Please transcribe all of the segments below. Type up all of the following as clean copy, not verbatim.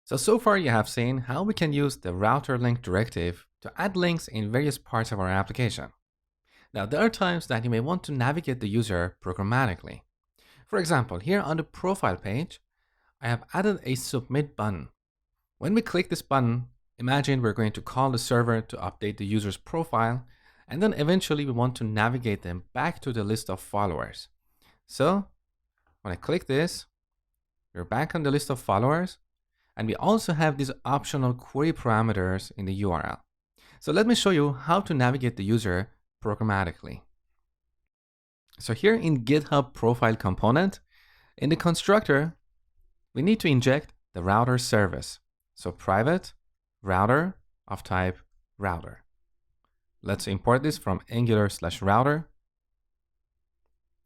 So far you have seen how we can use the router link directive to add links in various parts of our application. Now, there are times that you may want to navigate the user programmatically. For example, here on the profile page, I have added a submit button. When we click this button, imagine we're going to call the server to update the user's profile, and then eventually we want to navigate them back to the list of followers. So when I click this, we're back on the list of followers, and we also have these optional query parameters in the URL. So let me show you how to navigate the user programmatically. So here in GitHub profile component, in the constructor, we need to inject the router service. So private router of type router. Let's import this from Angular/router.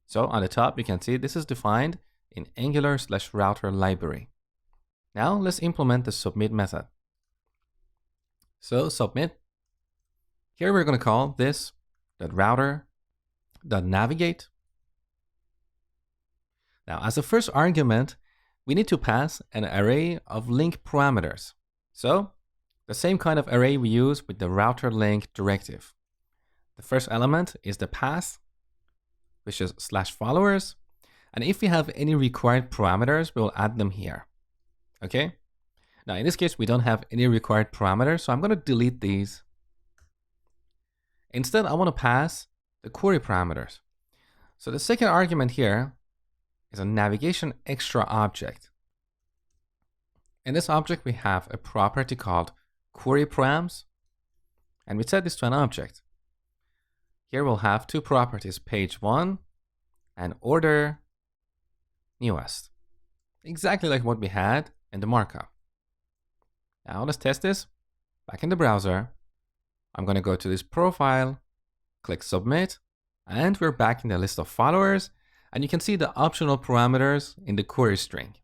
So on the top, you can see this is defined in Angular/router library. Now let's implement the submit method. So submit. Here we're going to call this .router.navigate. Now as a first argument, we need to pass an array of link parameters. So the same kind of array we use with the router link directive. The first element is the path, which is /followers. And if we have any required parameters, we'll add them here. Okay. Now in this case, we don't have any required parameters, so I'm going to delete these. Instead, I want to pass the query parameters. So the second argument here is a navigation extra object. In this object, we have a property called query params, and we set this to an object. Here we'll have two properties, page 1 and order newest. Exactly like what we had in the markup. Now let's test this. Back in the browser, I'm going to go to this profile, click submit, and we're back in the list of followers, and you can see the optional parameters in the query string.